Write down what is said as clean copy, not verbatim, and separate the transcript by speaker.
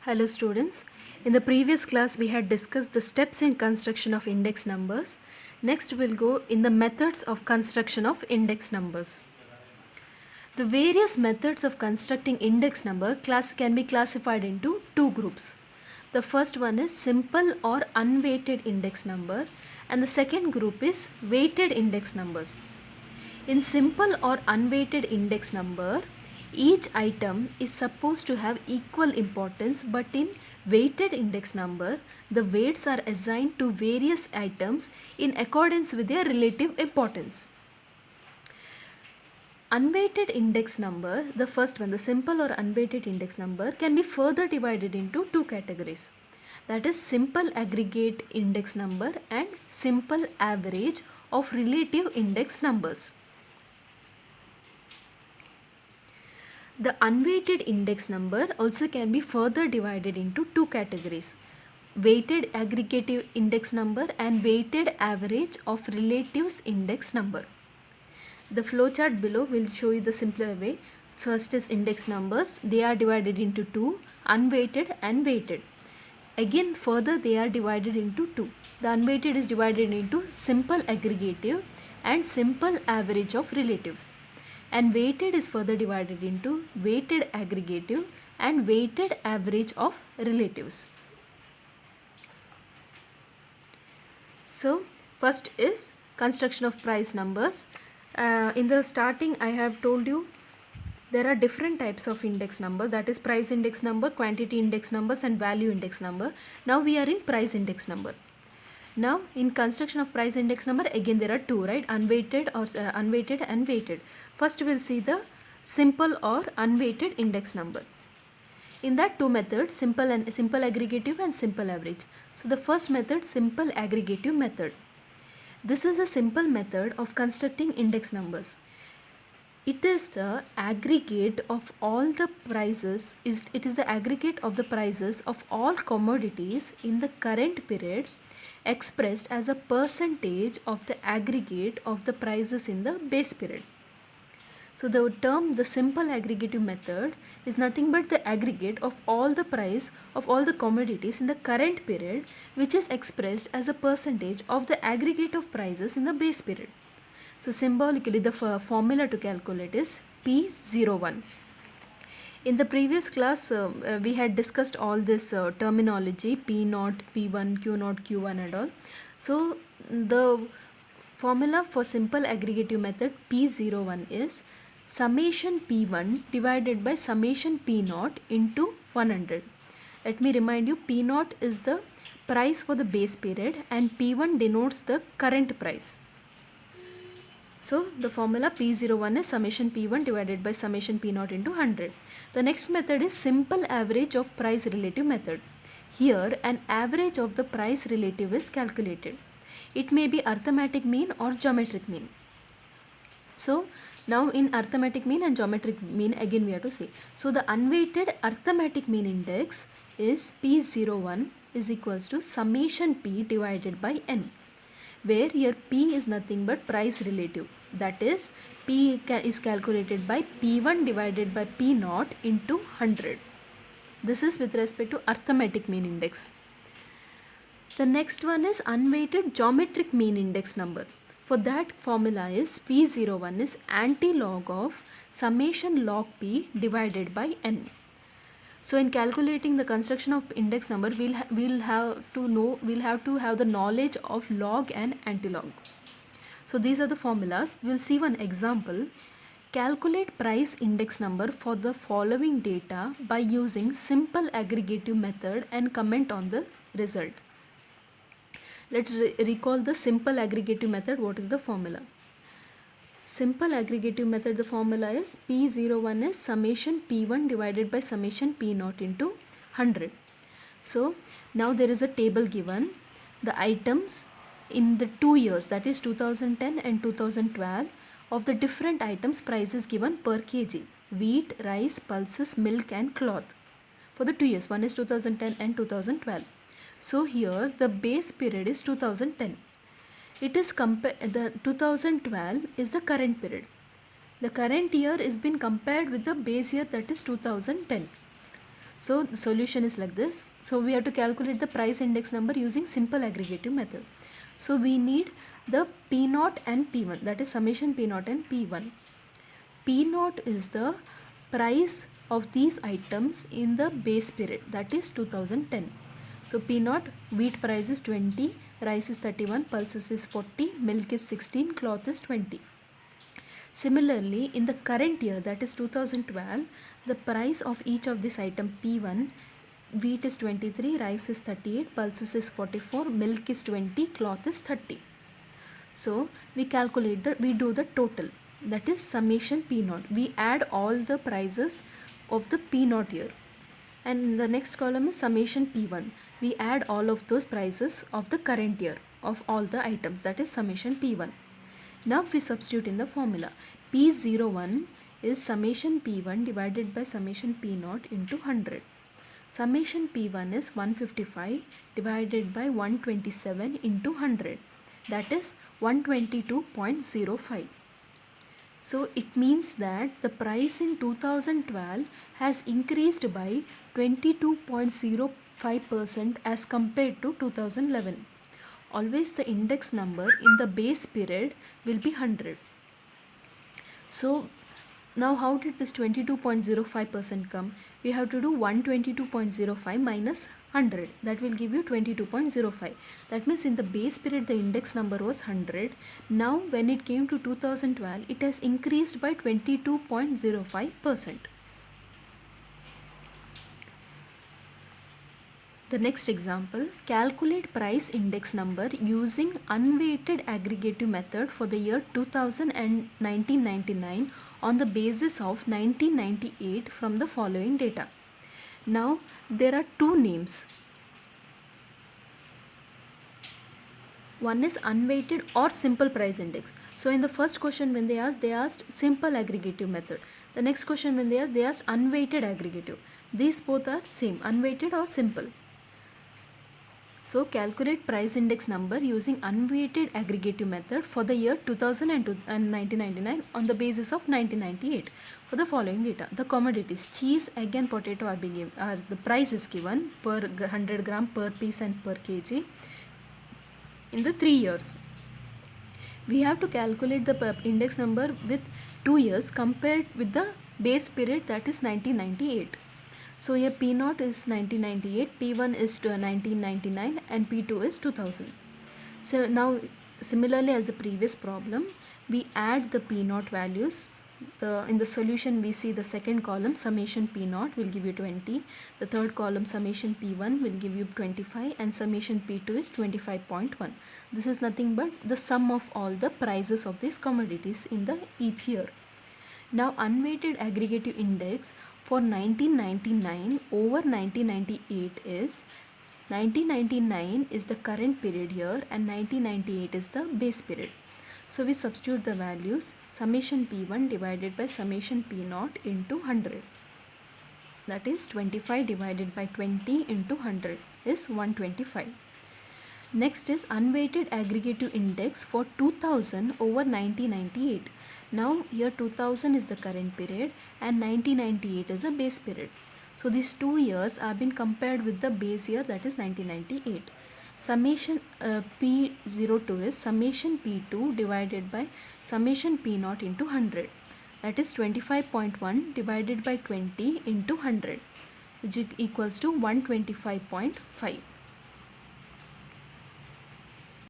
Speaker 1: Hello students. In the previous class we had discussed the steps in construction of index numbers. Next we'll go in the methods of construction of index numbers. The various methods of constructing index number can be classified into two groups. The first one is simple or unweighted index number and the second group is weighted index numbers. In simple or unweighted index number, each item is supposed to have equal importance, but in weighted index number, the weights are assigned to various items in accordance with their relative importance. Unweighted index number, the first one, the simple or unweighted index number, can be further divided into two categories. That is simple aggregate index number and simple average of relative index numbers. The unweighted index number also can be further divided into two categories: weighted aggregative index number and weighted average of relatives index number. The flowchart below will show you the simpler way. First is index numbers. They are divided into two: unweighted and weighted. Again further they are divided into two. The unweighted is divided into simple aggregative and simple average of relatives. And weighted is further divided into weighted aggregative and weighted average of relatives. So first is construction of price numbers. In the starting I have told you there are different types of index number, that is price index number, quantity index numbers and value index number. Now we are in price index number. Now in construction of price index number, again there are two, right? Unweighted and weighted. First we'll see the simple or unweighted index number. In that two methods, simple aggregative and simple average. So the first method, simple aggregative method. This is a simple method of constructing index numbers. It is the aggregate of all the prices, it is the aggregate of the prices of all commodities in the current period expressed as a percentage of the aggregate of the prices in the base period. So the term the simple aggregative method is nothing but the aggregate of all the price of all the commodities in the current period, which is expressed as a percentage of the aggregate of prices in the base period. So symbolically the formula to calculate is P01. In the previous class we had discussed all this terminology P0, P1, Q0, Q1 and all. So the formula for simple aggregative method P01 is summation P1 divided by summation P0 into 100. Let me remind you, P0 is the price for the base period and P1 denotes the current price. So the formula P01 is summation P1 divided by summation P0 into 100. The next method is simple average of price relative method. Here an average of the price relative is calculated. It may be arithmetic mean or geometric mean. So now in arithmetic mean and geometric mean again we have to say. So the unweighted arithmetic mean index is P01 is equals to summation P divided by N, where here P is nothing but price relative. That is P is calculated by P1 divided by P0 into 100. This is with respect to arithmetic mean index. The next one is unweighted geometric mean index number. For that formula is P01 is anti-log of summation log P divided by N. So in calculating the construction of index number, we'll have to have the knowledge of log and anti-log. So these are the formulas. We'll see one example. Calculate price index number for the following data by using simple aggregative method and comment on the result. Let's recall the simple aggregative method. What is the formula? Simple aggregative method, the formula is P01 is summation P1 divided by summation P0 into 100. So now there is a table given. The items in the 2 years, that is 2010 and 2012, of the different items prices given per kg: wheat, rice, pulses, milk and cloth. For the 2 years, one is 2010 and 2012. So here the base period is 2010. It is the 2012 is the current period. The current year is been compared with the base year, that is 2010. So the solution is like this. So we have to calculate the price index number using simple aggregative method. So we need the P0 and P1, that is summation P0 and P1. P0 is the price of these items in the base period, that is 2010. So P0, wheat price is 20, rice is 31, pulses is 40, milk is 16, cloth is 20. Similarly, in the current year, that is 2012, the price of each of this item P1, wheat is 23, rice is 38, pulses is 44, milk is 20, cloth is 30. So we do the total, that is summation P0. We add all the prices of the P0 year. And the next column is summation P1. We add all of those prices of the current year of all the items, that is summation P1. Now we substitute in the formula. P01 is summation P1 divided by summation P0 into 100. Summation P1 is 155 divided by 127 into 100. That is 122.05. So it means that the price in 2012 has increased by 22.05% as compared to 2011. Always the index number in the base period will be 100. So now how did this 22.05% come? We have to do 122.05 minus 100. That will give you 22.05. That means in the base period the index number was 100. Now when it came to 2012, it has increased by 22.05%. The next example, calculate price index number using unweighted aggregative method for the year 2000 and 1999 on the basis of 1998 from the following data. Now there are two names. One is unweighted or simple price index. So in the first question when they asked simple aggregative method. The next question when they asked unweighted aggregative. These both are same, unweighted or simple. So calculate price index number using unweighted aggregative method for the year 2000 and 1999 on the basis of 1998 for the following data. The commodities cheese, egg and potato are being given. The price is given per 100 gram, per piece and per kg in the 3 years. We have to calculate the index number with 2 years compared with the base period, that is 1998. So here P0 is 1998, P1 is 1999 and P2 is 2000. So now similarly as the previous problem, we add the P0 values. In the solution we see the second column summation P0 will give you 20, the third column summation P1 will give you 25 and summation P2 is 25.1. This is nothing but the sum of all the prices of these commodities in the each year. Now unweighted aggregative index for 1999 over 1998 is 1999 is the current period here and 1998 is the base period. So we substitute the values summation P1 divided by summation P0 into 100. That is 25 divided by 20 into 100 is 125. Next is unweighted aggregative index for 2000 over 1998. Now here 2000 is the current period and 1998 is the base period. So these 2 years have been compared with the base year, that is 1998. Summation P02 is summation P2 divided by summation P0 into 100. That is 25.1 divided by 20 into 100, which equals to 125.5.